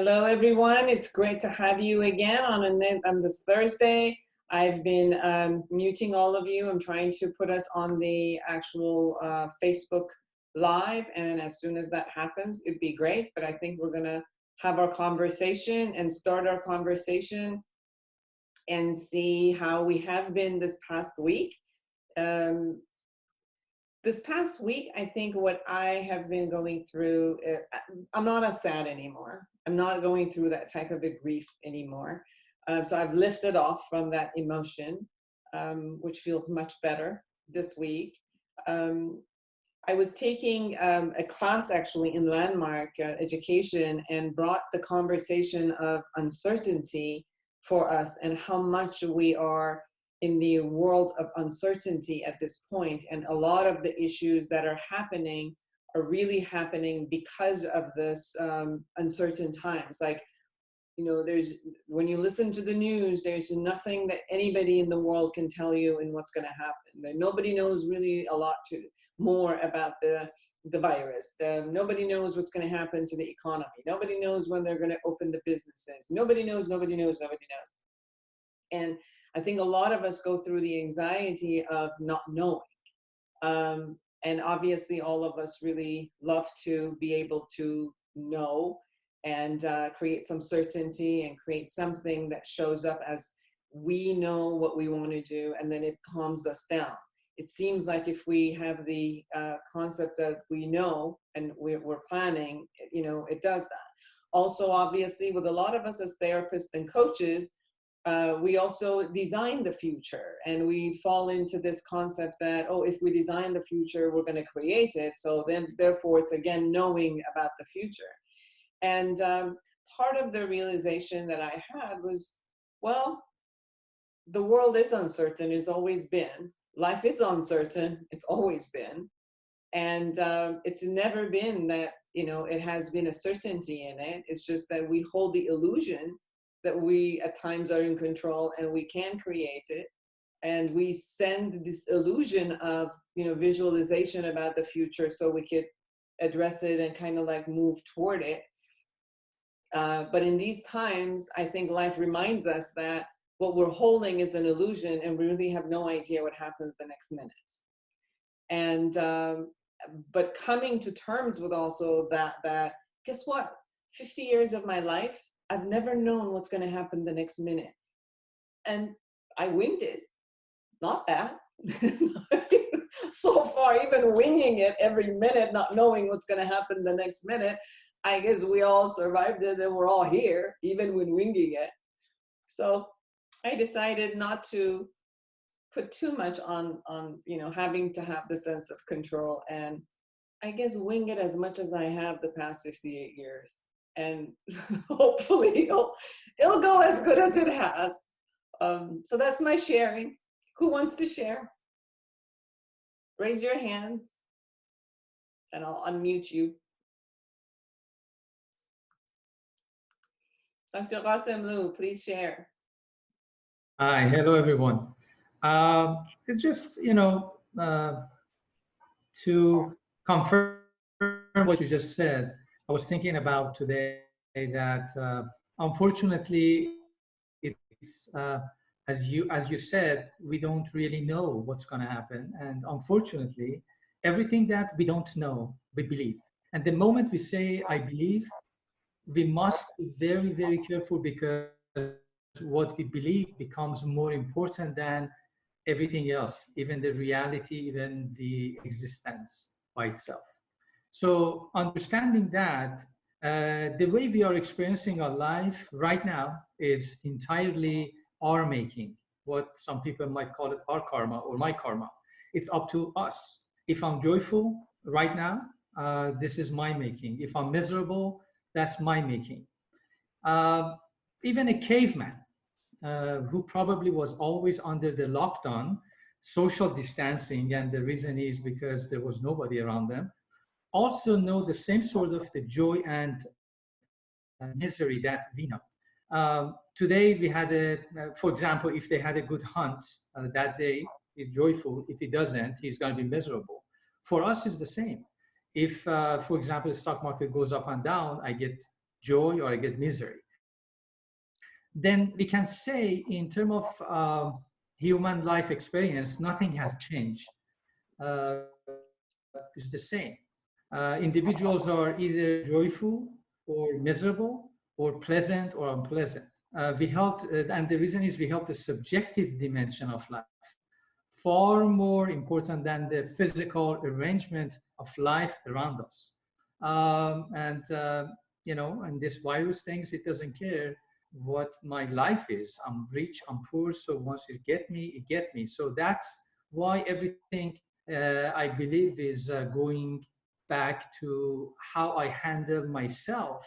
Hello, everyone. It's great to have you again on this Thursday. I've been muting all of you. I'm trying to put us on the actual Facebook Live, and as soon as that happens, it'd be great. But I think we're going to have our conversation and start our conversation and see how we have been this past week. This past week, I think what I have been going through, I'm not as sad anymore. I'm not going through that type of a grief anymore. So I've lifted off from that emotion, which feels much better this week. I was taking a class actually in Landmark Education and brought the conversation of uncertainty for us and how much we are in the world of uncertainty at this point. And a lot of the issues that are happening are really happening because of this uncertain times. Like, you know, when you listen to the news, there's nothing that anybody in the world can tell you in what's going to happen. Nobody knows really a lot more about the virus. Nobody knows what's going to happen to the economy. Nobody knows when they're going to open the businesses. Nobody knows. And I think a lot of us go through the anxiety of not knowing. And obviously all of us really love to be able to know and create some certainty and create something that shows up as we know what we want to do, and then it calms us down. It seems like if we have the concept that we know and we're planning, you know, it does that. Also, obviously, with a lot of us as therapists and coaches, we also design the future, and we fall into this concept that, oh, if we design the future, we're going to create it. So then, therefore, it's again knowing about the future. And part of the realization that I had was, well, the world is uncertain. It's always been. Life is uncertain. It's always been. And it's never been that, you know, it has been a certainty in it. It's just that we hold the illusion that we at times are in control and we can create it. And we send this illusion of, you know, visualization about the future so we could address it and kind of like move toward it. But in these times, I think life reminds us that what we're holding is an illusion and we really have no idea what happens the next minute. And, but coming to terms with also that, guess what? 50 years of my life, I've never known what's going to happen the next minute. And I winged it. Not bad. So far, even winging it every minute, not knowing what's going to happen the next minute, I guess we all survived it and we're all here, even when winging it. So I decided not to put too much on you know, having to have the sense of control, and I guess wing it as much as I have the past 58 years. And hopefully it'll go as good as it has. So that's my sharing. Who wants to share? Raise your hands and I'll unmute you. Dr. Qasim, please share. Hi, hello everyone. It's just, you know, to confirm what you just said, I was thinking about today that unfortunately, it's as you said, we don't really know what's going to happen, and unfortunately, everything that we don't know, we believe. And the moment we say "I believe," we must be very, very careful, because what we believe becomes more important than everything else, even the reality, even the existence by itself. So understanding that the way we are experiencing our life right now is entirely our making, what some people might call it our karma or my karma. It's up to us. If I'm joyful right now, this is my making. If I'm miserable, that's my making. Even a caveman who probably was always under the lockdown, social distancing, and the reason is because there was nobody around them, also know the same sort of the joy and misery that we know. Today we had for example, if they had a good hunt that day, he's joyful. If he doesn't, he's going to be miserable. For us, it's the same. If, for example, the stock market goes up and down, I get joy or I get misery. Then we can say, in terms of human life experience, nothing has changed. It's the same. Individuals are either joyful or miserable, or pleasant or unpleasant. And the reason is we help the subjective dimension of life far more important than the physical arrangement of life around us. And and this virus thinks it doesn't care what my life is. I'm rich, I'm poor, so once it get me. So that's why everything I believe is going back to how I handle myself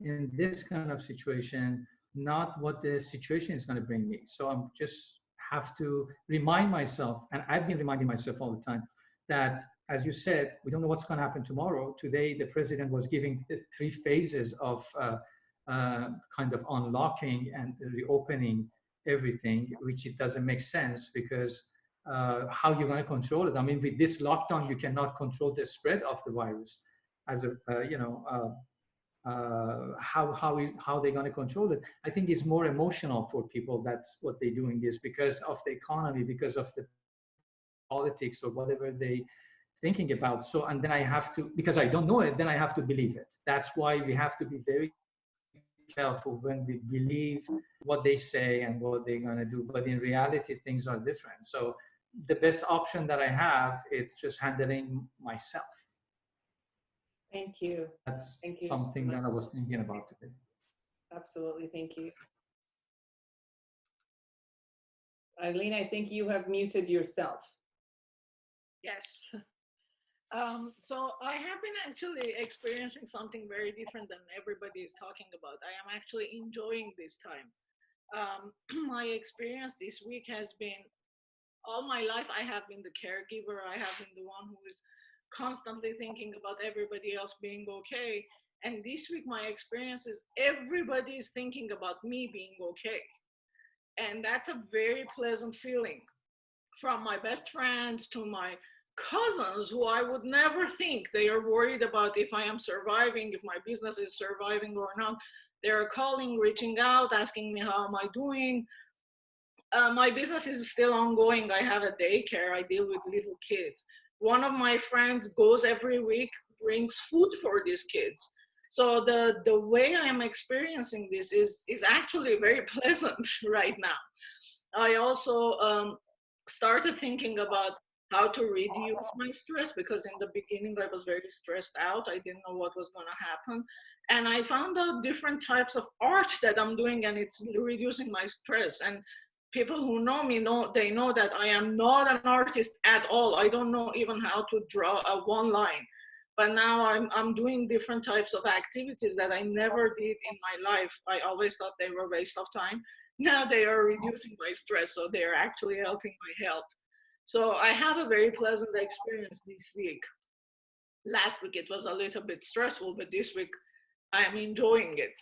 in this kind of situation, not what the situation is going to bring me. So I'm just have to remind myself, and I've been reminding myself all the time, that as you said, we don't know what's going to happen tomorrow. Today, the president was giving the three phases of kind of unlocking and reopening everything, which it doesn't make sense because how you're going to control it. I mean, with this lockdown, you cannot control the spread of the virus. As a how they're going to control it. I think it's more emotional for people. That's what they're doing, is because of the economy, because of the politics or whatever they thinking about. So, and then I have to, because I don't know it, then I have to believe it. That's why we have to be very careful when we believe what they say and what they're going to do. But in reality, things are different. So the best option that I have is just handling myself. Thank you. That's Thank you so something much. that I was thinking about today. Absolutely. Thank you. Eileen, I think you have muted yourself. Yes. So I have been actually experiencing something very different than everybody is talking about. I am actually enjoying this time. My experience this week has been, all my life I have been the caregiver. I have been the one who is constantly thinking about everybody else being okay. And this week my experience is everybody is thinking about me being okay. And that's a very pleasant feeling, from my best friends to my cousins who I would never think they are worried about if I am surviving, if my business is surviving or not. They're calling, reaching out, asking me how am I doing. My business is still ongoing. I have a daycare. I deal with little kids. One of my friends goes every week, brings food for these kids. So the way I am experiencing this is actually very pleasant right now. I also started thinking about how to reduce my stress, because in the beginning I was very stressed out. I didn't know what was going to happen. And I found out different types of art that I'm doing, and it's reducing my stress. And people who know me know, they know that I am not an artist at all. I don't know even how to draw a one line. But now I'm doing different types of activities that I never did in my life. I always thought they were a waste of time. Now they are reducing my stress, so they are actually helping my health. So I have a very pleasant experience this week. Last week it was a little bit stressful, but this week I'm enjoying it.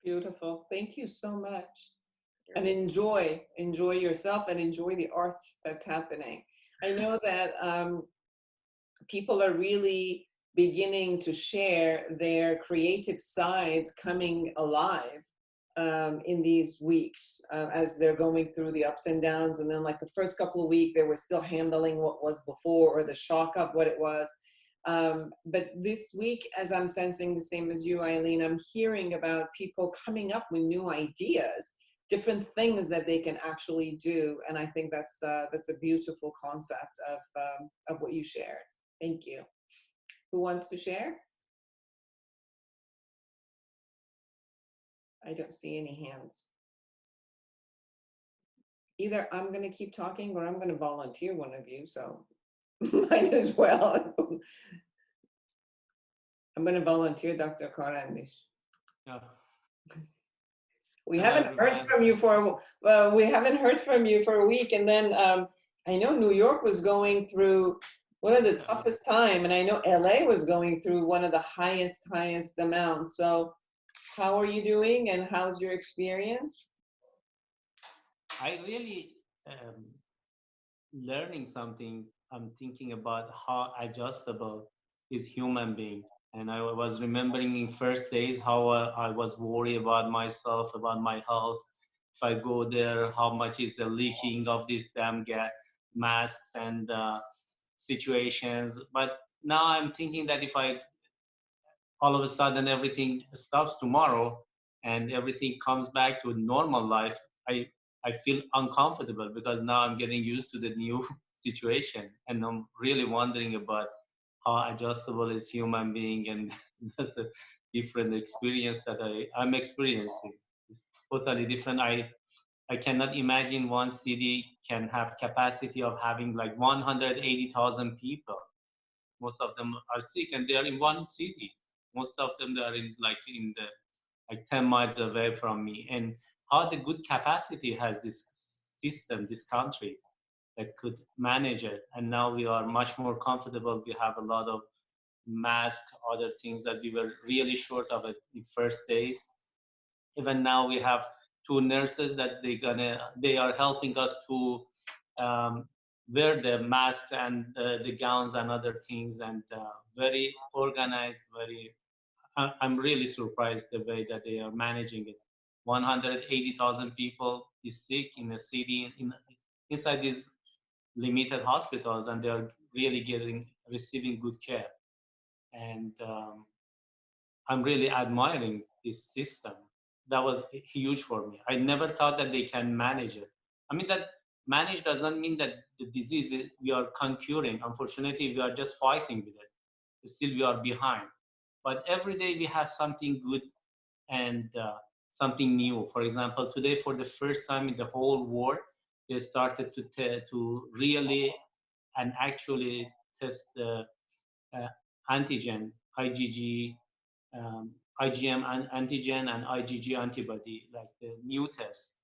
Beautiful. Thank you so much. And enjoy yourself and enjoy the art that's happening. I know that people are really beginning to share their creative sides coming alive in these weeks as they're going through the ups and downs. And then like the first couple of weeks, they were still handling what was before, or the shock of what it was. But this week, as I'm sensing the same as you, Eileen, I'm hearing about people coming up with new ideas, different things that they can actually do. And I think that's a beautiful concept of what you shared. Thank you. Who wants to share? I don't see any hands. Either I'm going to keep talking or I'm going to volunteer one of you, so might as well. I'm going to volunteer Dr. Karandish. Yeah. We Hello, haven't heard everyone. from you for we haven't heard from you for a week, and then I know New York was going through one of the toughest time, and I know LA was going through one of the highest amounts. So how are you doing, and how's your experience? I really learning something. I'm thinking about how adjustable is human being, And I was remembering in first days how I was worried about myself, about my health. If I go there, how much is the leaking of these damn masks and situations. But now I'm thinking that if I all of a sudden everything stops tomorrow and everything comes back to normal life, I I feel uncomfortable because now I'm getting used to the new situation, and I'm really wondering about how adjustable is human being, and that's a different experience that I'm experiencing. It's totally different. I cannot imagine one city can have capacity of having like 180,000 people. Most of them are sick and they are in one city. Most of them they are in the like 10 miles away from me. And how the good capacity has this system, this country that could manage it. And now we are much more comfortable. We have a lot of masks, other things that we were really short of it in first days. Even now we have two nurses that they are helping us to um, wear the masks and the gowns and other things, and very organized, very I'm really surprised the way that they are managing it. 180,000 people is sick in a city inside these limited hospitals, and they are really receiving good care. And I'm really admiring this system. That was huge for me. I never thought that they can manage it. I mean, that manage does not mean that the disease we are conquering. Unfortunately, we are just fighting with it. Still, we are behind. But every day we have something good and something new. For example, today, for the first time in the whole world, they started to really and actually test the uh, antigen, IgG, IgM antigen and IgG antibody, like the new test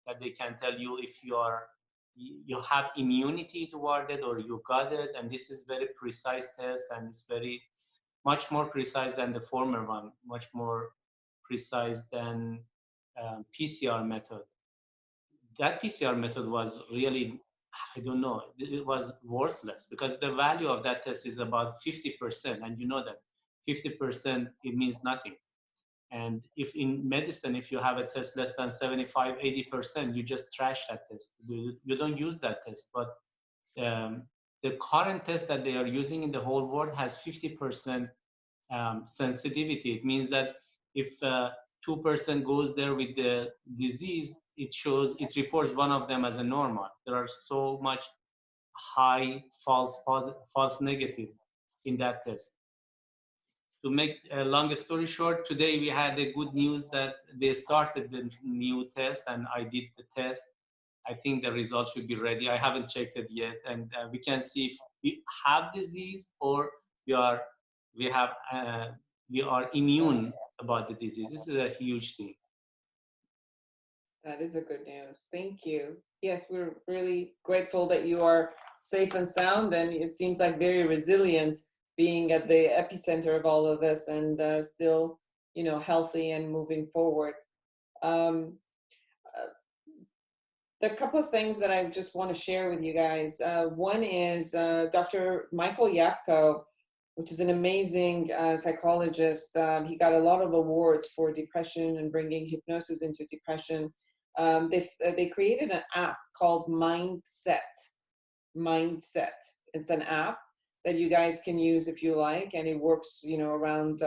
that they can tell you if you have immunity toward it or you got it. And this is very precise test, and it's very much more precise than the former one, much more precise than PCR method. That PCR method was really, I don't know, it was worthless because the value of that test is about 50%. And you know that 50%, it means nothing. And if in medicine, if you have a test less than 75, 80%, you just trash that test. You don't use that test. But um, the current test that they are using in the whole world has 50% sensitivity. It means that if 2% goes there with the disease, it reports one of them as a normal. There are so much high false negative in that test. To make a long story short, today we had the good news that they started the new test, and I did the test. I think the results should be ready. I haven't checked it yet, and we can see if we have disease or we are we have we are immune about the disease. This is a huge thing. That is a good news. Thank you. Yes, we're really grateful that you are safe and sound, and it seems like very resilient, being at the epicenter of all of this, and still, healthy and moving forward. Um, there are a couple of things that I just want to share with you guys. One is Dr. Michael Yapko, which is an amazing psychologist. He got a lot of awards for depression and bringing hypnosis into depression. They created an app called Mindset. Mindset. It's an app that you guys can use if you like, and it works, around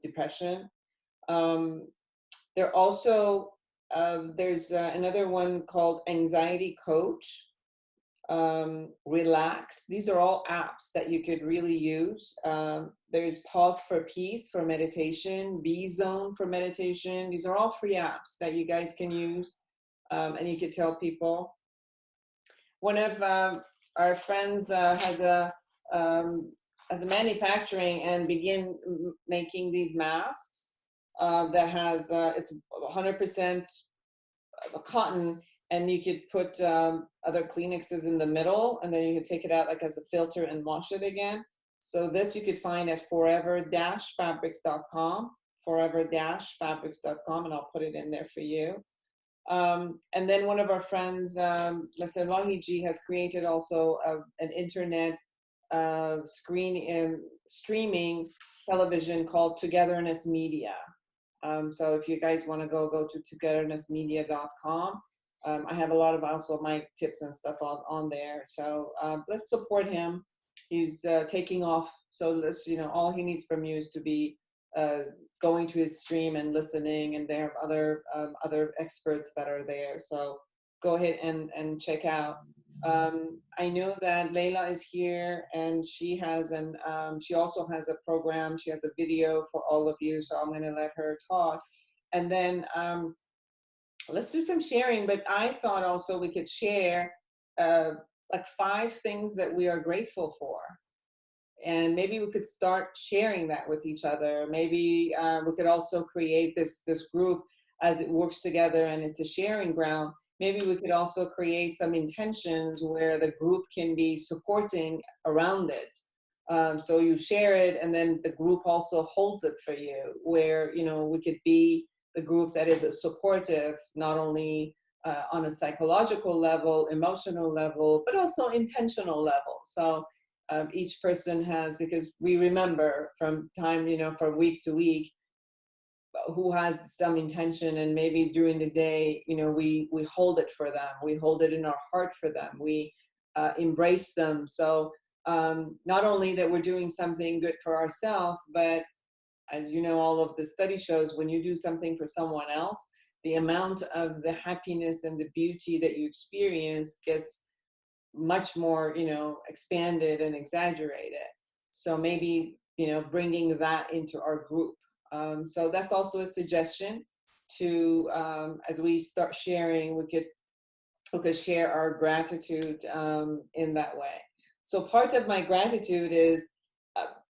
depression. There also there's another one called Anxiety Coach, Relax. These are all apps that you could really use. There's Pause for Peace for meditation, B Zone for meditation. These are all free apps that you guys can use, and you could tell people. One of our friends has a manufacturing and begin making these masks that has it's 100% cotton, and you could put other Kleenexes in the middle, and then you could take it out like as a filter and wash it again. So this you could find at forever-fabrics.com, forever-fabrics.com, and I'll put it in there for you. And then one of our friends, Mr. Langiji, has created also an internet streaming television called Togetherness Media. So if you guys want to go to togethernessmedia.com. I have a lot of also my tips and stuff on there. So let's support him. He's taking off. So let's, all he needs from you is to be going to his stream and listening. And there are other experts that are there. So go ahead and check out. I know that Leila is here, and she has she also has a program. She has a video for all of you, so I'm going to let her talk, and then let's do some sharing. But I thought also we could share like 5 things that we are grateful for, and maybe we could start sharing that with each other. Maybe we could also create this group as it works together, and it's a sharing ground. Maybe we could also create some intentions where the group can be supporting around it. So you share it, and then the group also holds it for you, where, we could be the group that is a supportive, not only on a psychological level, emotional level, but also intentional level. So each person has, because we remember from time, from week to week, who has some intention, and maybe during the day, we hold it for them. We hold it in our heart for them. We embrace them. So not only that we're doing something good for ourselves, but as you know, all of the study shows, when you do something for someone else, the amount of the happiness and the beauty that you experience gets much more, expanded and exaggerated. So maybe, bringing that into our group. So that's also a suggestion to, as we start sharing, we could share our gratitude in that way. So part of my gratitude is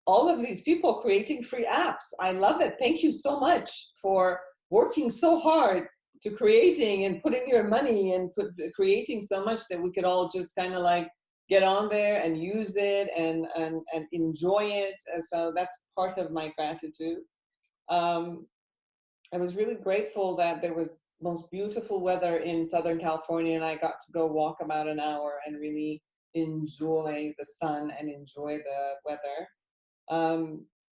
all of these people creating free apps. I love it. Thank you so much for working so hard to creating and putting your money and creating so much that we could all just kind of like get on there and use it and enjoy it. And so that's part of my gratitude. I was really grateful that there was most beautiful weather in Southern California, and I got to go walk about an hour and really enjoy the sun and enjoy the weather.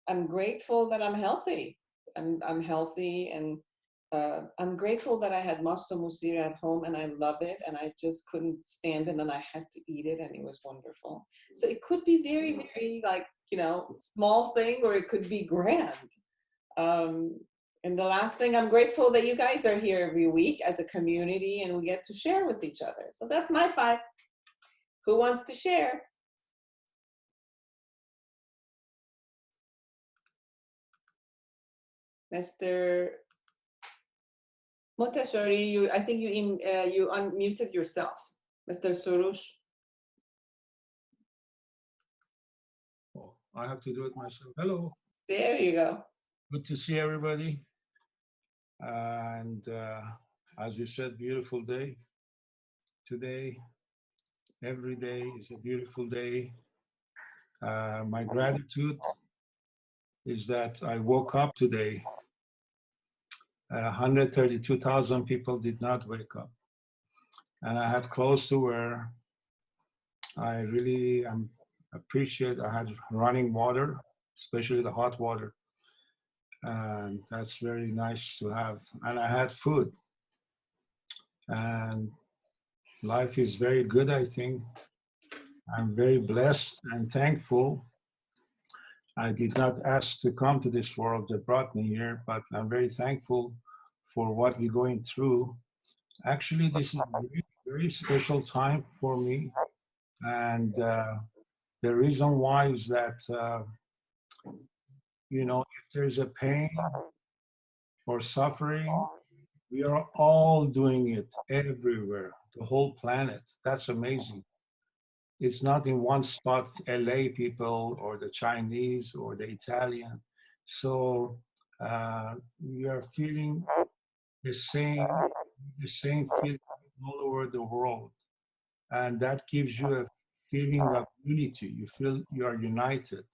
I'm grateful that I'm healthy. I'm healthy, and I'm grateful that I had masto musir at home, and I love it, and I just couldn't stand it, and I had to eat it, and it was wonderful. So it could be very, very like, small thing, or it could be grand. And the last thing, I'm grateful that you guys are here every week as a community, and we get to share with each other. So that's my 5. Who wants to share? Mr. Moteshori, I think you unmuted yourself. Mr. Surush. Oh, I have to do it myself. Hello. There you go. Good to see everybody. And as you said, beautiful day today. Every day is a beautiful day. My gratitude is that I woke up today. 132,000 people did not wake up. And I had close to where I really appreciate. I had running water, especially the hot water. And that's very nice to have. And I had food. And life is very good, I think. I'm very blessed and thankful. I did not ask to come to this world that brought me here, but I'm very thankful for what we're going through. Actually, this is a very, very special time for me. And the reason why is that, if there's a pain or suffering, we are all doing it everywhere, the whole planet. That's amazing. It's not in one spot, LA people or the Chinese or the Italian. So we are feeling the same feeling all over the world. And that gives you a feeling of unity. You feel you are united.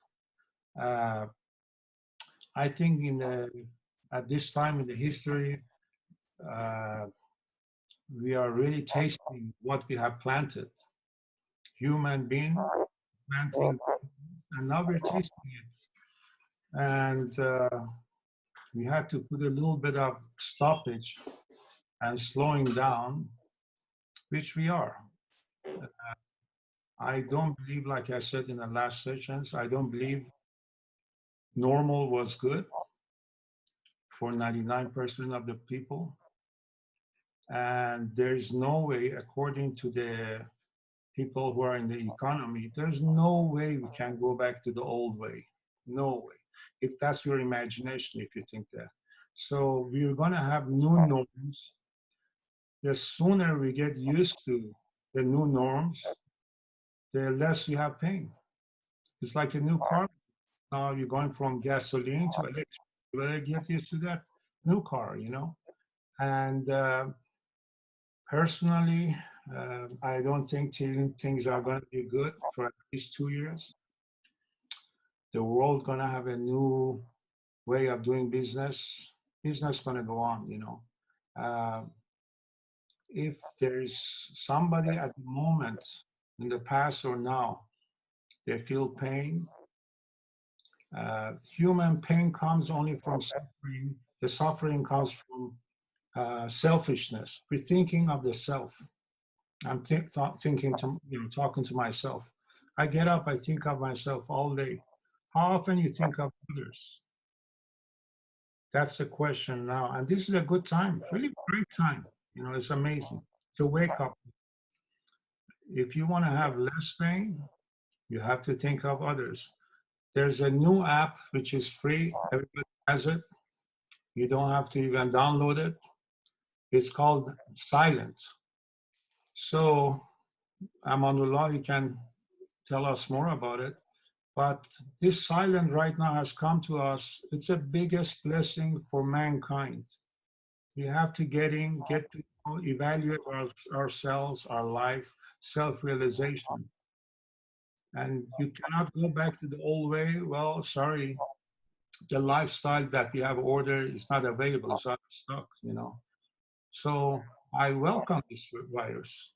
I think at this time in the history, we are really tasting what we have planted. Human being planting, and now we're tasting it. And we had to put a little bit of stoppage and slowing down, which we are. I don't believe, like I said in the last sessions, I don't believe normal was good for 99% of the people. And there's no way, according to the people who are in the economy, there's no way we can go back to the old way. No way. If that's your imagination, if you think that. So we're going to have new norms. The sooner we get used to the new norms, the less you have pain. It's like a new car. Now you're going from gasoline to electric. You better get used to that new car, you know. And personally, I don't think things are going to be good for at least 2 years. The world going to have a new way of doing business. Business going to go on, you know. If there's somebody at the moment, in the past or now, they feel pain. Human pain comes only from suffering. The suffering comes from selfishness. We're thinking of the self. I'm thinking to, you know, talking to myself. I get up, I think of myself all day. How often you think of others? That's the question now. And this is a good time, really great time. You know, it's amazing to wake up. If you want to have less pain, you have to think of others. There's a new app which is free. Everybody has it. You don't have to even download it. It's called Silence. So, Amanullah, you can tell us more about it. But this silence right now has come to us. It's the biggest blessing for mankind. We have to get to evaluate ourselves, our life, self-realization. And you cannot go back to the old way. Well, sorry, the lifestyle that we have ordered is not available. It's out of stock, you know. So I welcome this virus,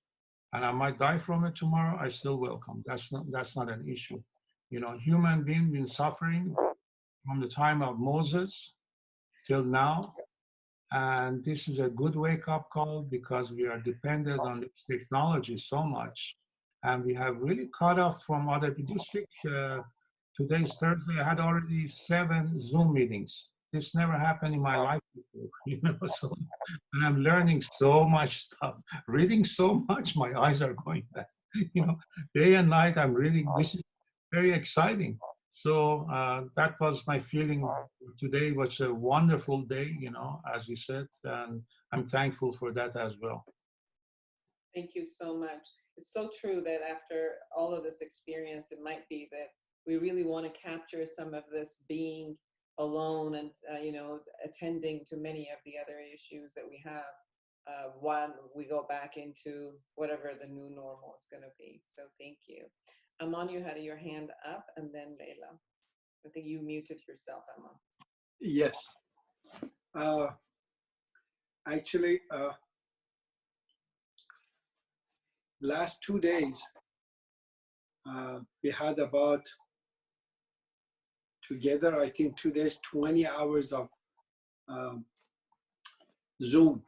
and I might die from it tomorrow. I still welcome. That's not an issue. You know, human being been suffering from the time of Moses till now, and this is a good wake-up call because we are dependent on this technology so much, and we have really cut off from other. This week, today's Thursday. I had already 7 Zoom meetings. This never happened in my life before, you know. So, and I'm learning so much stuff, reading so much. My eyes are going back, you know, day and night. I'm reading. This is very exciting. So that was my feeling. Today was a wonderful day, you know, as you said, and I'm thankful for that as well. Thank you so much. It's so true that after all of this experience, it might be that we really want to capture some of this being alone and, you know, attending to many of the other issues that we have when we go back into whatever the new normal is going to be. So thank you. Aman, you had your hand up, and then Leila. I think you muted yourself, Aman. Yes. Actually, last 2 days, we had about, together, I think 2 days, 20 hours of Zoom.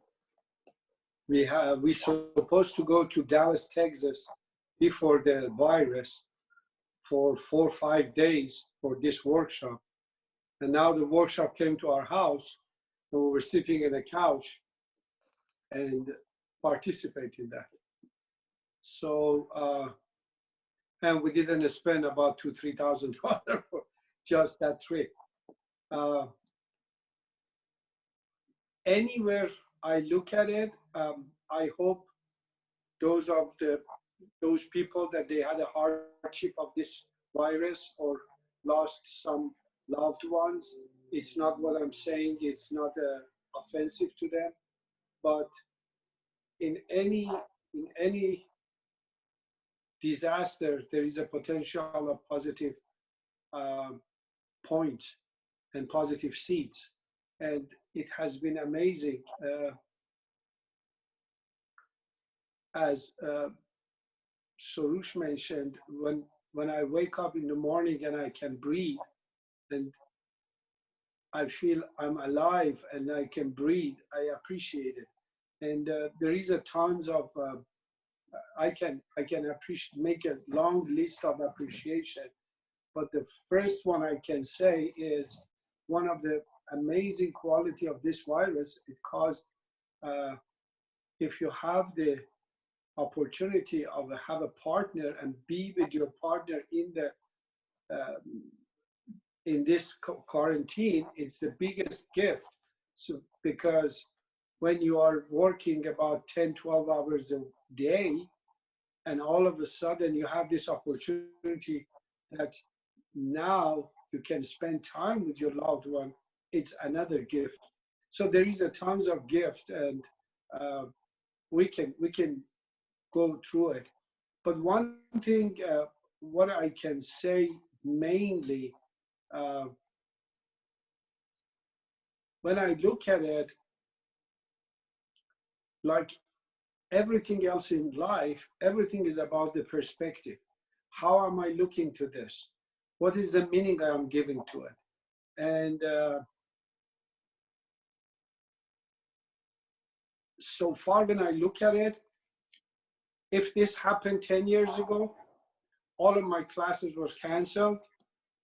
We supposed to go to Dallas, Texas before the virus for 4 or 5 days for this workshop. And now the workshop came to our house, and we were sitting in a couch and participate in that. So, and we didn't spend about $2,000-3,000 for just that trip. Anywhere I look at it, I hope those people that they had a hardship of this virus or lost some loved ones. It's not what I'm saying. It's not offensive to them, but in any disaster, there is a potential of positive point and positive seeds. And it has been amazing. As Soroush mentioned, when I wake up in the morning and I can breathe, and I feel I'm alive and I can breathe, I appreciate it. And there is a tons of I can appreciate, make a long list of appreciation. But the first one I can say is one of the amazing quality of this virus. It caused, if you have the opportunity of have a partner and be with your partner um, in this quarantine, it's the biggest gift. So because when you are working about 10, 12 hours a day, and all of a sudden you have this opportunity that now you can spend time with your loved one, it's another gift. So there is a tons of gift, and uh, we can go through it. But one thing, what I can say mainly, uh, when I look at it, like everything else in life, everything is about the perspective. How am I looking to this? What is the meaning I am giving to it? And so far, when I look at it, if this happened 10 years ago, all of my classes was canceled,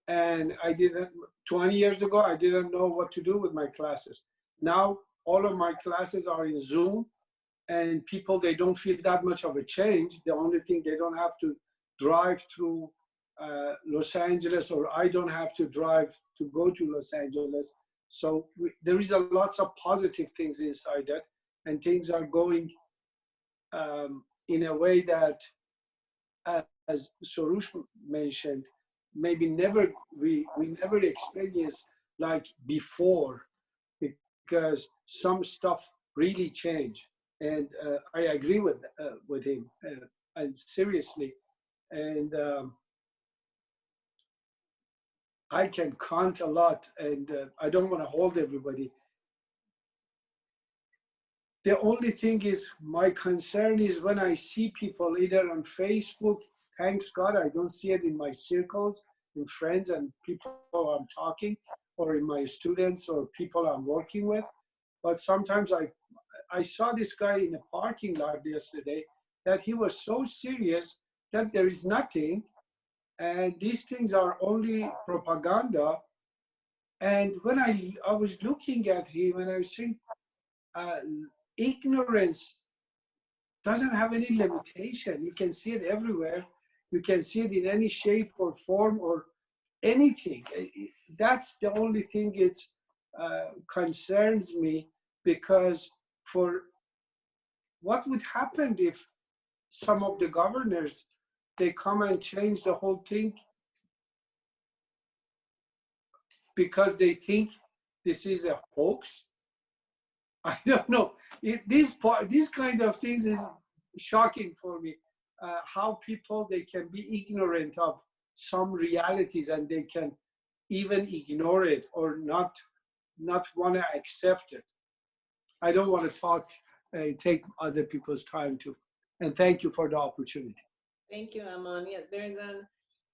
and I didn't, 20 years ago, I didn't know what to do with my classes. Now, all of my classes are in Zoom, and people, they don't feel that much of a change. The only thing, they don't have to drive through Los Angeles, or I don't have to drive to go to Los Angeles. So there is a lots of positive things inside that, and things are going in a way that, as Soroush mentioned, maybe never we never experienced like before, because some stuff really changed. And I agree with him, and seriously. And I can count a lot, and I don't want to hold everybody. The only thing is, my concern is when I see people either on Facebook, thanks God, I don't see it in my circles, in friends and people I'm talking, or in my students or people I'm working with. But sometimes I saw this guy in a parking lot yesterday, that he was so serious that there is nothing, and these things are only propaganda. And when I was looking at him, and I was saying, uh, ignorance doesn't have any limitation. You can see it everywhere. You can see it in any shape or form or anything. That's the only thing it concerns me, because for what would happen if some of the governors, they come and change the whole thing because they think this is a hoax? I don't know. This kind of things is shocking for me. How people, they can be ignorant of some realities, and they can even ignore it, or not want to accept it. I don't want to take other people's time too. And thank you for the opportunity. Thank you, Aman. Yeah,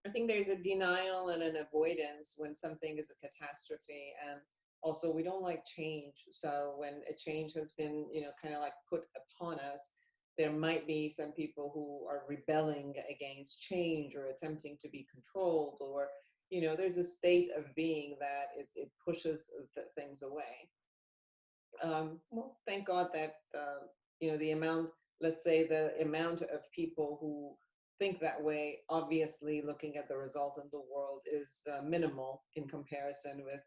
I think there's a denial and an avoidance when something is a catastrophe, and also we don't like change. So when a change has been, kind of like put upon us, there might be some people who are rebelling against change, or attempting to be controlled, or there's a state of being that it pushes things away. Well, thank God that the amount, let's say, the amount of people who think that way, obviously looking at the result in the world, is minimal in comparison with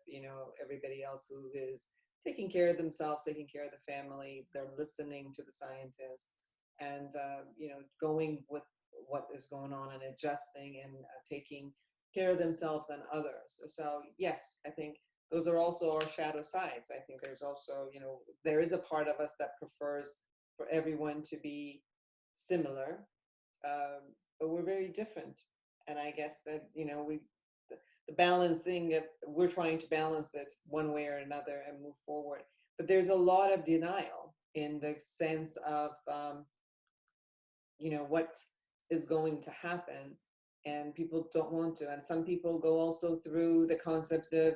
everybody else who is taking care of themselves, taking care of the family. They're listening to the scientists, and going with what is going on, and adjusting, and taking care of themselves and others. So yes, I think those are also our shadow sides. I think there's also, there is a part of us that prefers for everyone to be similar, but we're very different. And I guess that, the balancing, we're trying to balance it one way or another and move forward. But there's a lot of denial in the sense of, what is going to happen. and people don't want to. And some people go also through the concept of,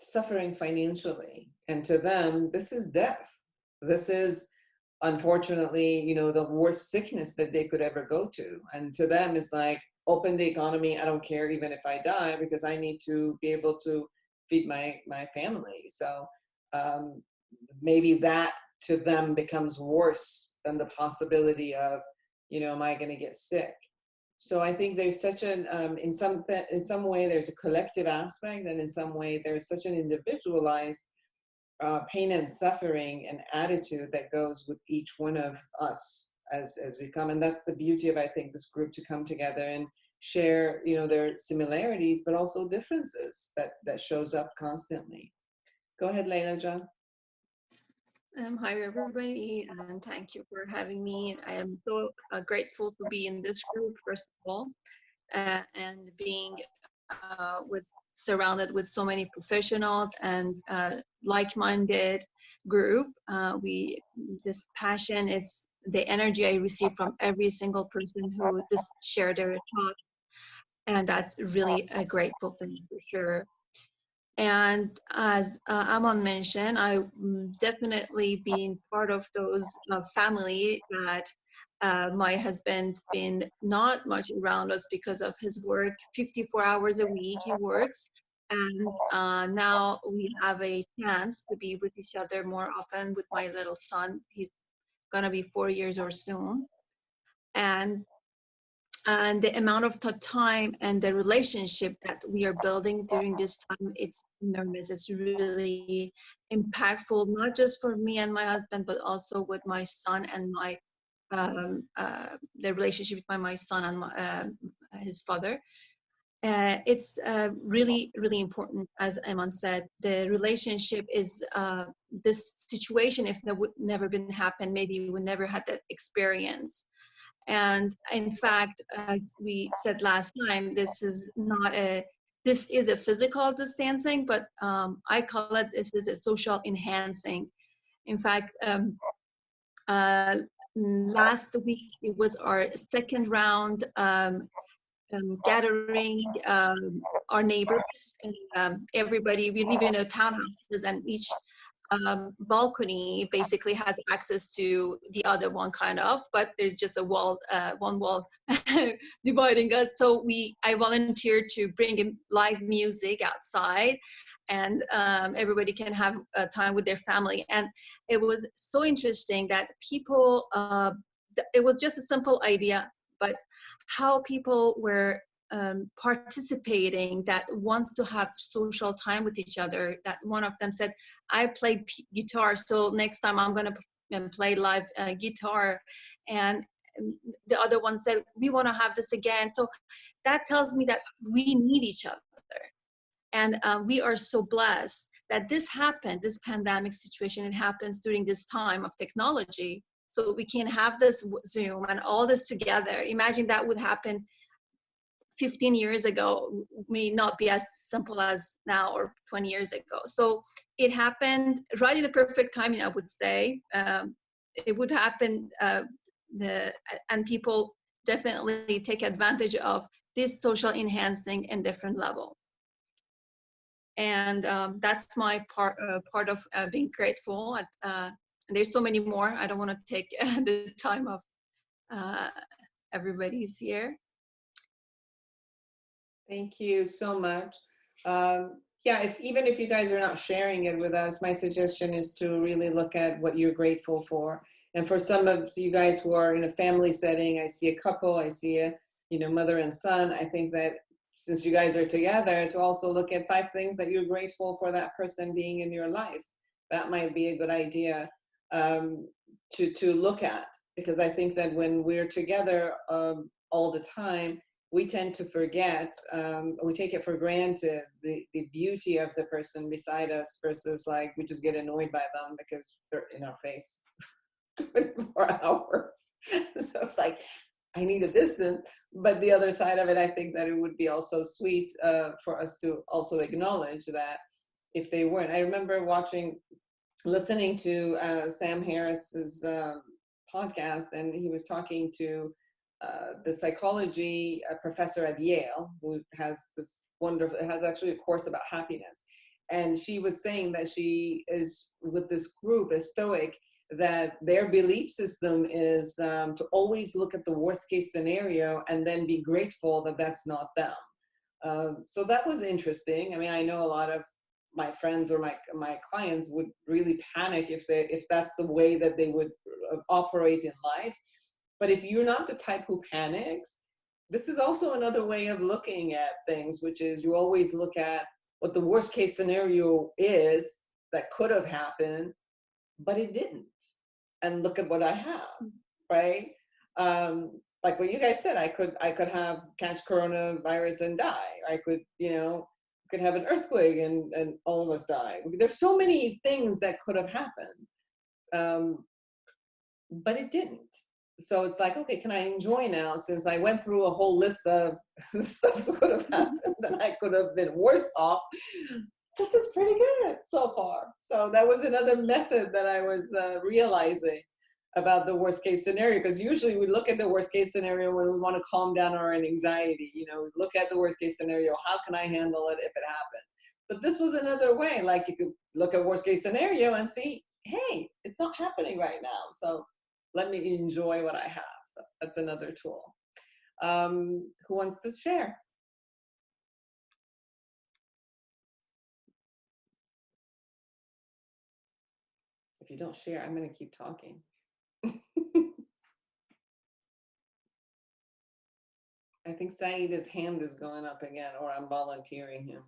suffering financially. And to them, this is death. This is, unfortunately, the worst sickness that they could ever go to. And to them, it's like, open the economy. I don't care even if I die, because I need to be able to feed my family. So maybe that to them becomes worse than the possibility of, am I going to get sick? So I think there's such an in some way there's a collective aspect, and in some way there's such an individualized pain and suffering and attitude that goes with each one of us as we come. And that's the beauty of, I think, this group, to come together and share, their similarities, but also differences that shows up constantly. Go ahead, Leila John. Hi, everybody, and thank you for having me. I am so grateful to be in this group, first of all, and being surrounded with so many professionals and like-minded group. This passion, it's the energy I receive from every single person who just share their thoughts, and that's really a grateful thing for sure. And as Aman mentioned, I definitely been part of those family that my husband been not much around us because of his work. 54 hours a week he works, and now we have a chance to be with each other more often with my little son. He's gonna be 4 years or soon, and the amount of time and the relationship that we are building during this time, it's enormous. It's really impactful, not just for me and my husband, but also with my son and my the relationship with my son and his father. It's really, really important. As Iman said, the relationship is this situation, if that would never been happen, maybe we would never had that experience. And in fact, as we said last time, this is a physical distancing, but I call it, this is a social enhancing. In fact, last week it was our second round gathering our neighbors, and everybody. We live in a townhouses, and each balcony basically has access to the other one, kind of, but there's just a wall, one wall dividing us. So I volunteered to bring in live music outside, and everybody can have time with their family. And it was so interesting that people, it was just a simple idea, but how people were participating, that wants to have social time with each other. That one of them said, I played guitar, so next time I'm going to play live guitar. And the other one said, we want to have this again. So that tells me that we need each other. And we are so blessed that this happened, this pandemic situation, it happens during this time of technology. So we can have this Zoom and all this together. Imagine that would happen 15 years ago, may not be as simple as now, or 20 years ago. So it happened right in the perfect timing, I would say. It would happen, and people definitely take advantage of this social enhancing in different level. And that's my part of being grateful. And there's so many more. I don't want to take the time of everybody's here. Thank you so much. Yeah, even if you guys are not sharing it with us, my suggestion is to really look at what you're grateful for. And for some of you guys who are in a family setting, I see a couple, I see a mother and son. I think that since you guys are together, to also look at 5 things that you're grateful for that person being in your life. That might be a good idea to look at, because I think that when we're together all the time, we tend to forget, we take it for granted, the beauty of the person beside us, versus like we just get annoyed by them because they're in our face 24 hours. So it's like, I need a distance. But the other side of it, I think that it would be also sweet for us to also acknowledge that if they weren't. I remember listening to Sam Harris's podcast, and he was talking to the psychology professor at Yale, who has this wonderful, has actually a course about happiness. And she was saying that she is with this group, a Stoic, that their belief system is to always look at the worst case scenario and then be grateful that that's not them. So that was interesting. I mean, I know a lot of my friends or my clients would really panic if that's the way that they would operate in life. But if you're not the type who panics, this is also another way of looking at things, which is you always look at what the worst case scenario is that could have happened, but it didn't. And look at what I have, right? Like what you guys said, I could have catch coronavirus and die. I could, could have an earthquake and all of us die. There's so many things that could have happened, but it didn't. So it's like, okay, can I enjoy now, since I went through a whole list of stuff that could have happened and I could have been worse off. This is pretty good so far. So that was another method that I was realizing about the worst case scenario, because usually we look at the worst case scenario when we want to calm down our anxiety. Look at the worst case scenario. How can I handle it if it happened? But this was another way. Like, you could look at worst case scenario and see, hey, it's not happening right now. So let me enjoy what I have. So that's another tool. Who wants to share? If you don't share, I'm going to keep talking. I think Saeed's hand is going up again, or I'm volunteering him.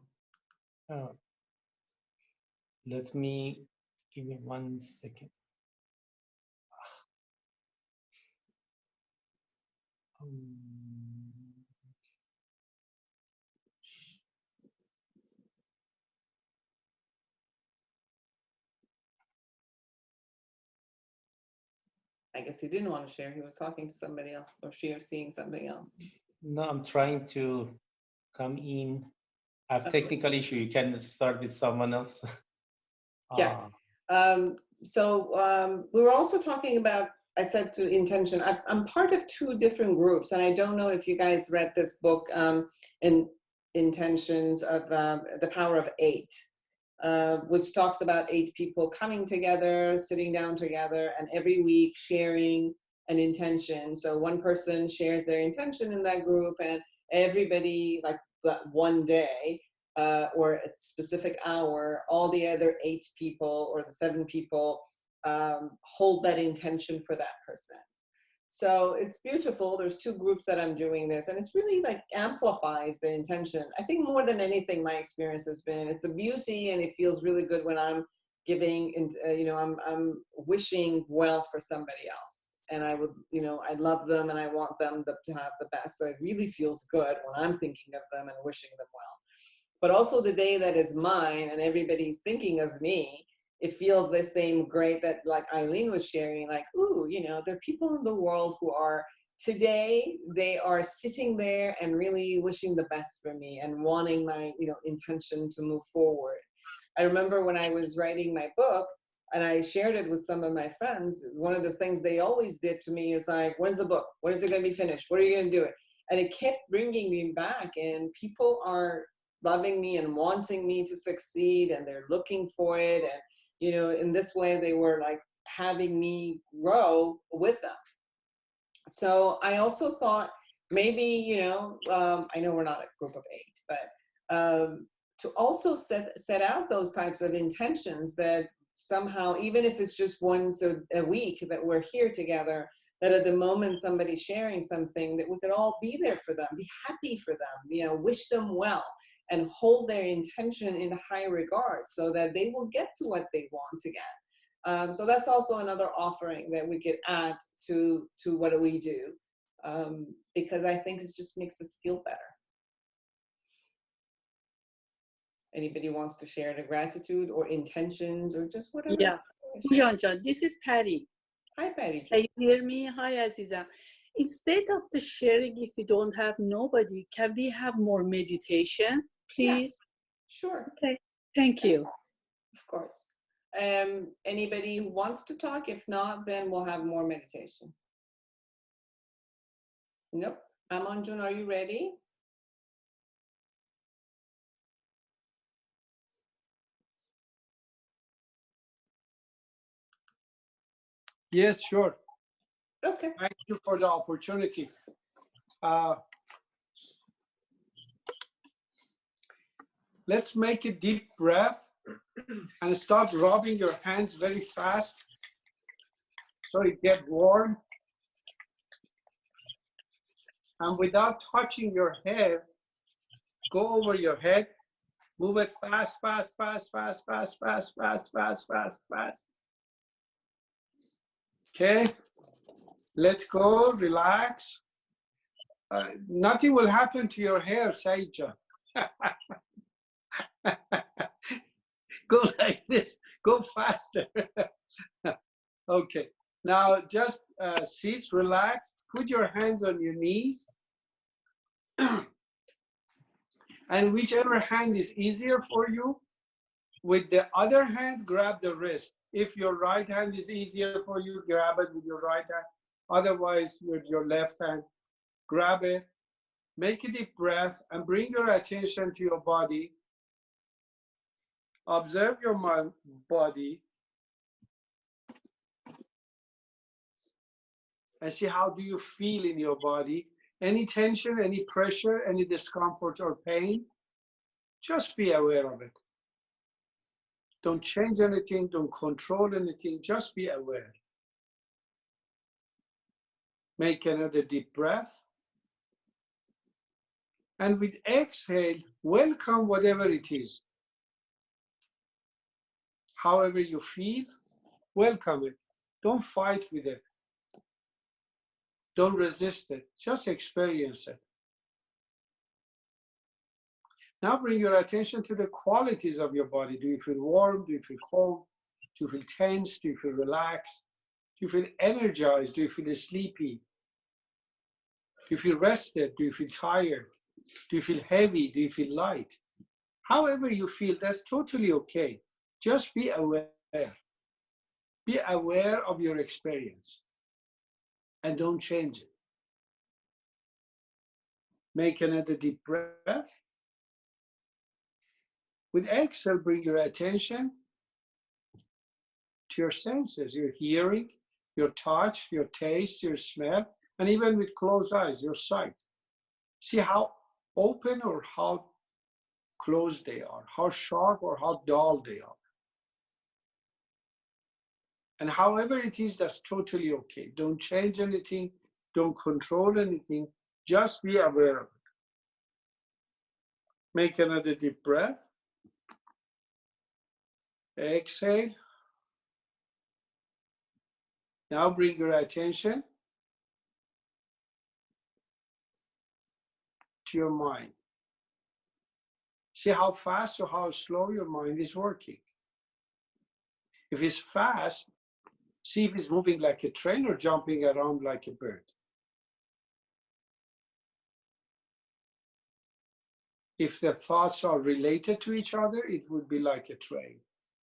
Let me give me 1 second. I guess he didn't want to share. He was talking to somebody else, or seeing something else. No, I'm trying to come in. I have technical issue. You can start with someone else. Yeah. So we were also talking about, I said to intention, I'm part of 2 different groups, and I don't know if you guys read this book, in Intentions of The Power of 8, which talks about 8 people coming together, sitting down together, and every week sharing an intention. So one person shares their intention in that group, and everybody, like that one day, or a specific hour, all the other 8 people or the 7 people hold that intention for that person. So it's beautiful. There's 2 groups that I'm doing this, and it's really like amplifies the intention. I think more than anything, my experience has been, it's a beauty, and it feels really good when I'm giving, and I'm wishing well for somebody else. And I would, I love them and I want them to have the best. So it really feels good when I'm thinking of them and wishing them well. But also the day that is mine and everybody's thinking of me, it feels the same great, that like Eileen was sharing, like, ooh, there are people in the world who are today, they are sitting there and really wishing the best for me and wanting my, intention to move forward. I remember when I was writing my book and I shared it with some of my friends, one of the things they always did to me is like, where's the book? When is it going to be finished? What are you going to do it? And it kept bringing me back, and people are loving me and wanting me to succeed, and they're looking for it. And, in this way, they were like having me grow with them. So I also thought maybe, I know we're not a group of 8, but to also set out those types of intentions that somehow, even if it's just once a week that we're here together, that at the moment somebody's sharing something, that we could all be there for them, be happy for them, wish them well, and hold their intention in high regard so that they will get to what they want to get. So that's also another offering that we could add to what we do, because I think it just makes us feel better. Anybody wants to share the gratitude or intentions or just whatever? Yeah. Foojan, this is Patty. Hi, Patty. Can you hear me? Hi, Aziza. Instead of the sharing, if you don't have nobody, can we have more meditation, please? Yeah, sure. Okay. Thank you. Of course. Anybody who wants to talk? If not, then we'll have more meditation. Nope. Amanjun, are you ready? Yes, sure. Okay. Thank you for the opportunity. Let's make a deep breath and start rubbing your hands very fast so it get warm. And without touching your head, go over your head, move it fast, fast, fast, fast, fast, fast, fast, fast, fast, fast. Okay, let go, relax. Nothing will happen to your hair, Saija. Go like this, go faster. Okay, now just sit, relax, put your hands on your knees. And whichever hand is easier for you, with the other hand, grab the wrist. If your right hand is easier for you, grab it with your right hand. Otherwise, with your left hand, grab it. Make a deep breath and bring your attention to your body. Observe your body and see how do you feel in your body. Any tension, any pressure, any discomfort or pain, just be aware of it. Don't change anything, don't control anything, just be aware. Make another deep breath. And with exhale, welcome whatever it is. However you feel, welcome it. Don't fight with it. Don't resist it. Just experience it. Now bring your attention to the qualities of your body. Do you feel warm? Do you feel cold? Do you feel tense? Do you feel relaxed? Do you feel energized? Do you feel sleepy? Do you feel rested? Do you feel tired? Do you feel heavy? Do you feel light? However you feel, that's totally okay. Just be aware. Be aware of your experience and don't change it. Make another deep breath. With exhale, bring your attention to your senses, your hearing, your touch, your taste, your smell, and even with closed eyes, your sight. See how open or how closed they are, how sharp or how dull they are. And however it is, that's totally okay. Don't change anything, don't control anything, just be aware of it. Make another deep breath. Exhale. Now bring your attention to your mind. See how fast or how slow your mind is working. If it's fast, see if it's moving like a train or jumping around like a bird. If the thoughts are related to each other, it would be like a train.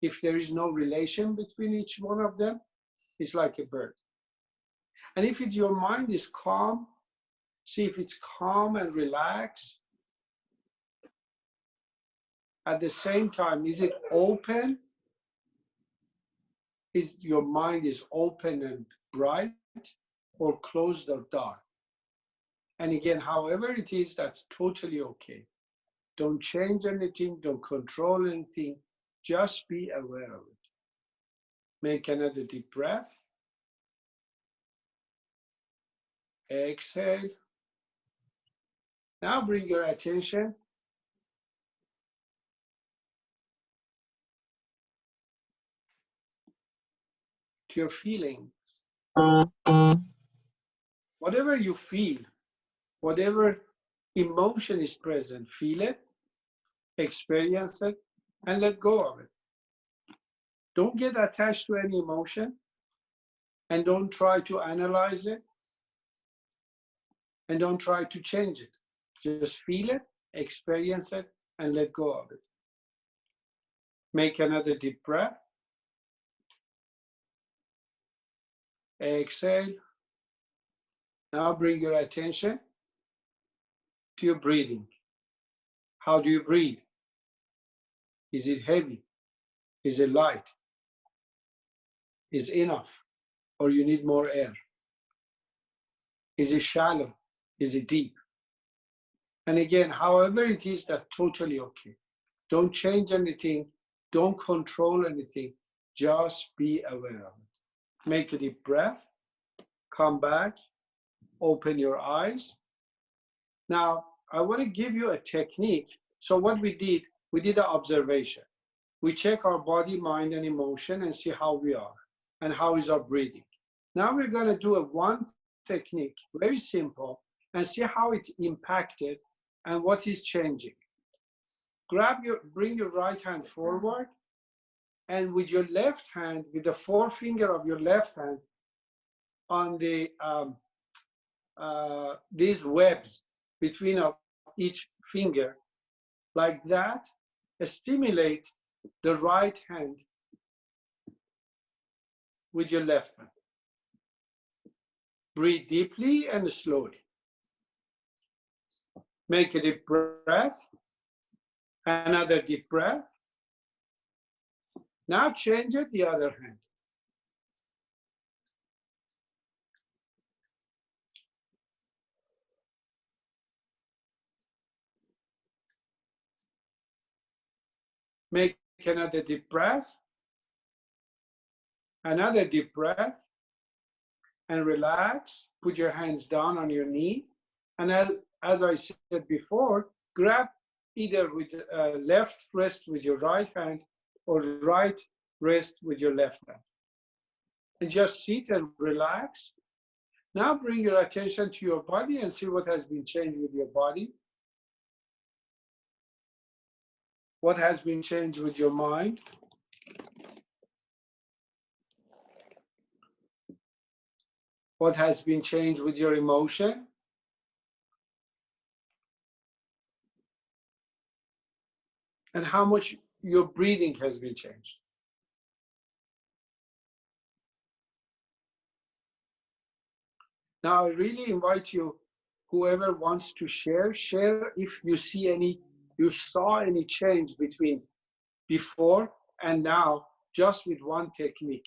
If there is no relation between each one of them, it's like a bird. And if your mind is calm, see if it's calm and relaxed. At the same time, is it open? Is your mind is open and bright, or closed or dark? And again, however it is, that's totally okay. Don't change anything, don't control anything, just be aware of it. Make another deep breath. Exhale. Now bring your attention to your feelings. Whatever you feel, whatever emotion is present, feel it, experience it, and let go of it. Don't get attached to any emotion, and don't try to analyze it, and don't try to change it. Just feel it, experience it, and let go of it. Make another deep breath. Exhale. Now bring your attention to your breathing. How do you breathe? Is it heavy? Is it light? Is enough? Or you need more air? Is it shallow? Is it deep? And again, however it is, that's totally okay. Don't change anything. Don't control anything. Just be aware of it. Make a deep breath. Come back. Open your eyes. Now, I want to give you a technique. So what we did an observation. We check our body, mind, and emotion and see how we are and how is our breathing. Now we're going to do a one technique, very simple, and see how it's impacted and what is changing. Bring your right hand forward, and with your left hand, with the forefinger of your left hand on the these webs between each finger, like that, stimulate the right hand with your left hand. Breathe deeply and slowly. Make a deep breath. Another deep breath. Now change it the other hand. Make another deep breath. Another deep breath. And relax. Put your hands down on your knee. And as I said before, grab either with left wrist with your right hand or right wrist with your left hand. And just sit and relax. Now bring your attention to your body and see what has been changed with your body. What has been changed with your mind? What has been changed with your emotion? And how much your breathing has been changed? Now I really invite you, whoever wants to share if you saw any change between before and now, just with one technique.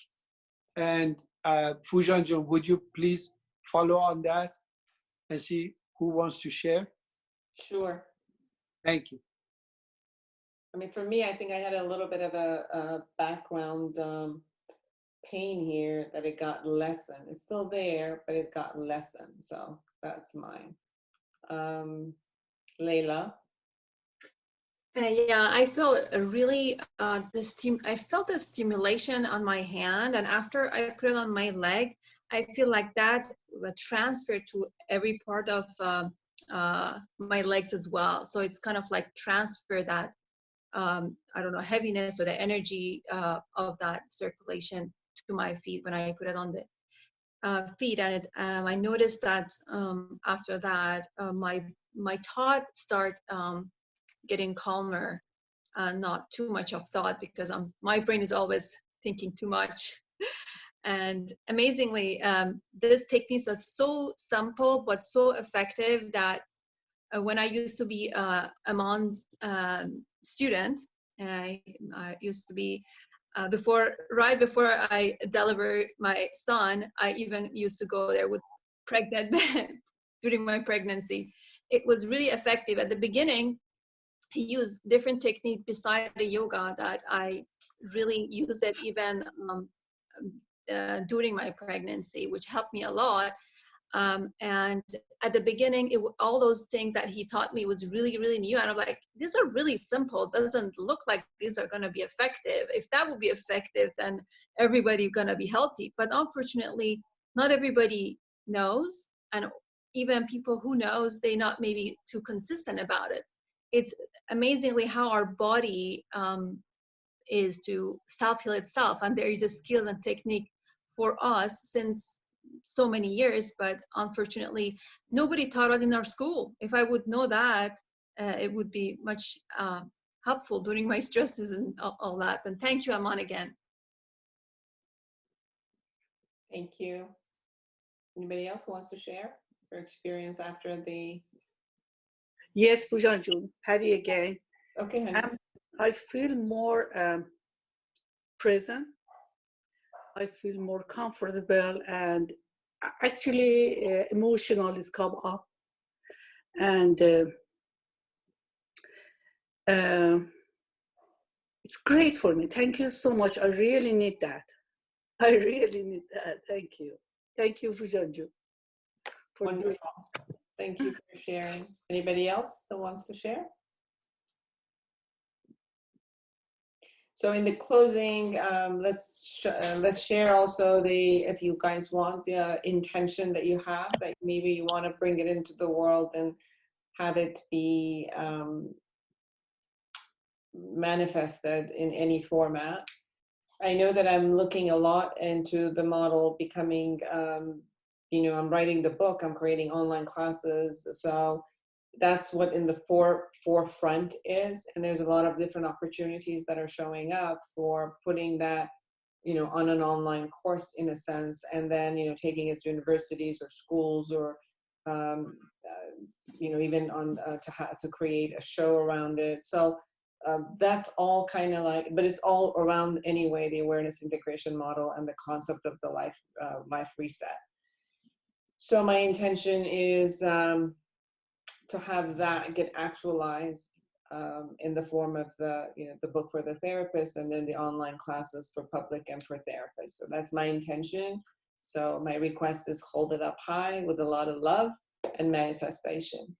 And Foojan, would you please follow on that and see who wants to share? Sure. Thank you. I mean, for me, I think I had a little bit of a background pain here that it got lessened. It's still there, but it got lessened. So that's mine. Layla. Yeah, I felt a really I felt the stimulation on my hand, and after I put it on my leg, I feel like that transferred to every part of my legs as well. So it's kind of like transfer that I don't know, heaviness or the energy of that circulation to my feet when I put it on the feet. And I noticed that after that, my thoughts start getting calmer, not too much of thought, because my brain is always thinking too much. And amazingly, this technique is so simple but so effective that when I used to be a Mons student, I used to be right before I delivered my son, I even used to go there with pregnant during my pregnancy. It was really effective. At the beginning, he used different technique beside the yoga that I really use it even during my pregnancy, which helped me a lot. And at the beginning, all those things that he taught me was really, really new. And I'm like, these are really simple. It doesn't look like these are going to be effective. If that would be effective, then everybody's going to be healthy. But unfortunately, not everybody knows. And even people who knows, they're not maybe too consistent about it. It's amazingly how our body is to self-heal itself. And there is a skill and technique for us since so many years, but unfortunately, nobody taught it in our school. If I would know that, it would be much helpful during my stresses and all that. And thank you, Aman, again. Thank you. Anybody else who wants to share? your experience after the? Yes, Foojan Jun, Patty again. Okay, honey. I feel more present. I feel more comfortable, and actually emotional is come up, and it's great for me. Thank you so much. I really need that. I really need that. Thank you. Thank you, Foojan Jun, for doing. Wonderful. Thank you for sharing. Anybody else that wants to share? So in the closing, let's share also the, if you guys want, the intention that you have, that maybe you want to bring it into the world and have it be manifested in any format. I know that I'm looking a lot into the model becoming, I'm writing the book, I'm creating online classes. So that's what in the forefront is. And there's a lot of different opportunities that are showing up for putting that, on an online course in a sense, and then, taking it to universities or schools or, even on to create a show around it. So that's all kind of like, but it's all around anyway, the awareness integration model and the concept of the life reset. So my intention is to have that get actualized in the form of the book for the therapist, and then the online classes for public and for therapists. So that's my intention. So my request is hold it up high with a lot of love and manifestation.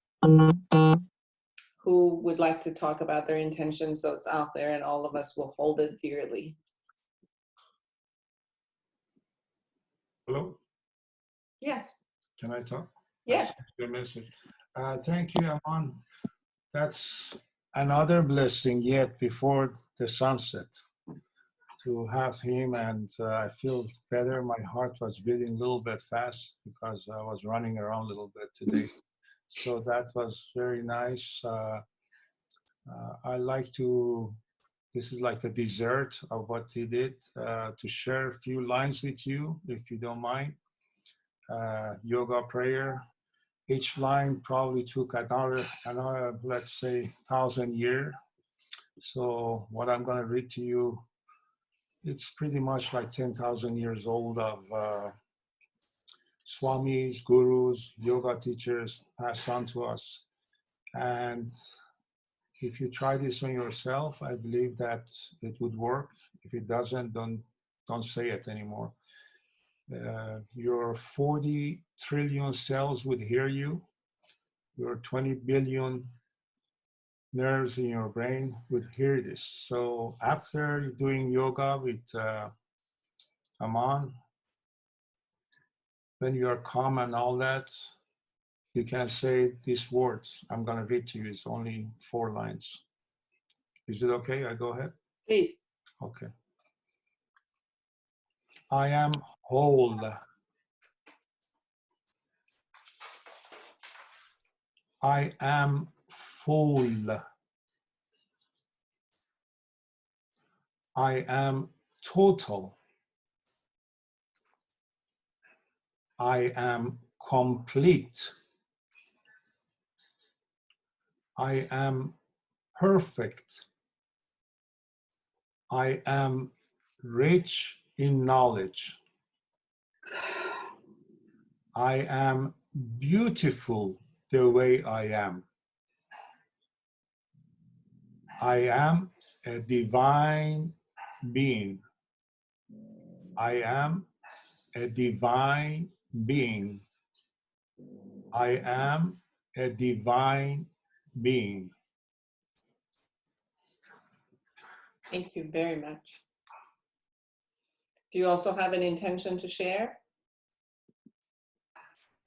Who would like to talk about their intention so it's out there and all of us will hold it dearly? Hello? Yes. Can I talk? Yes. Your message. Thank you, Aman. That's another blessing yet before the sunset to have him, and I feel better. My heart was beating a little bit fast because I was running around a little bit today. So that was very nice. I like to, this is like the dessert of what he did, to share a few lines with you, if you don't mind. Yoga prayer. Each line probably took another let's say 1,000 years. So what I'm going to read to you, it's pretty much like 10,000 years old of swamis, gurus, yoga teachers passed on to us. And if you try this on yourself, I believe that it would work. If it doesn't, don't say it anymore. Your 40 trillion cells would hear you. Your 20 billion nerves in your brain would hear this. So after doing yoga with Aman, when you are calm and all that, you can say these words. I'm going to read to you. It's only 4 lines. Is it okay? I go ahead? Please. Okay. I am whole. I am full. I am total. I am complete. I am perfect. I am rich in knowledge. I am beautiful the way I am. I am a divine being. I am a divine being. I am a divine being. Thank you very much. Do you also have an intention to share?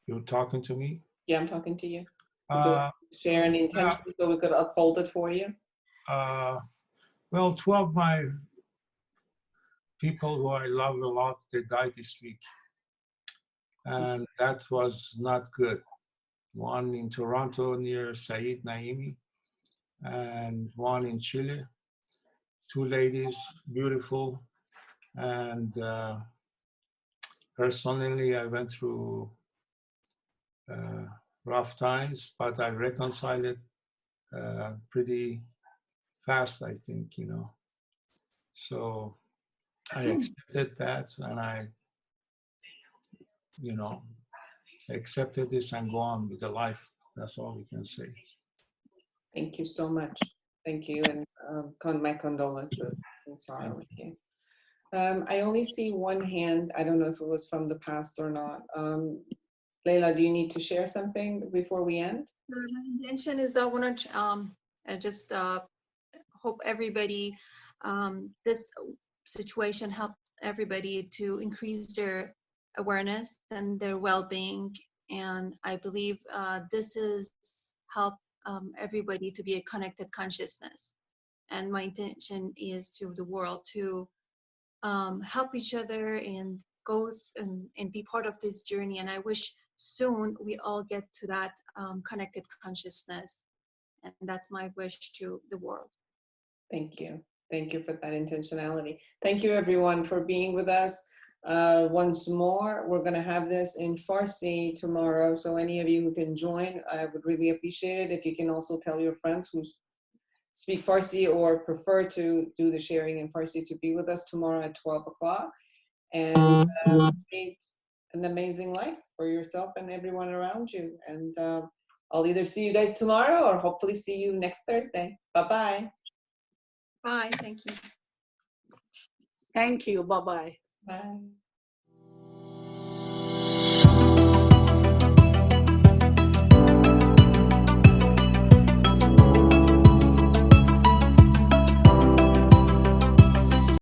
You're talking to me? Yeah, I'm talking to you. Would you share an intention so we could uphold it for you? Well, 2 of my people who I love a lot, they died this week. And that was not good. One in Toronto near Said Naimi, and one in Chile. 2 ladies, beautiful. And personally, I went through rough times, but I reconciled it pretty fast, I think, you know. So I accepted that, and I, you know, accepted this and go on with the life. That's all we can say. Thank you so much. Thank you, and my condolences and sorrow with you. I only see one hand. I don't know if it was from the past or not. Leila, do you need to share something before we end? My intention is I want to just hope everybody, this situation helped everybody to increase their awareness and their well-being. And I believe this is help everybody to be a connected consciousness. And my intention is to the world to help each other and go and be part of this journey. And I wish soon we all get to that connected consciousness. And that's my wish to the world. Thank you. Thank you for that intentionality. Thank you everyone for being with us. Once more, we're going to have this in Farsi tomorrow. So any of you who can join, I would really appreciate it. If you can also tell your friends who speak Farsi or prefer to do the sharing in Farsi to be with us tomorrow at 12 o'clock. And create an amazing life for yourself and everyone around you. And I'll either see you guys tomorrow or hopefully see you next Thursday. Bye-bye. Bye. Thank you. Thank you. Bye-bye. Bye.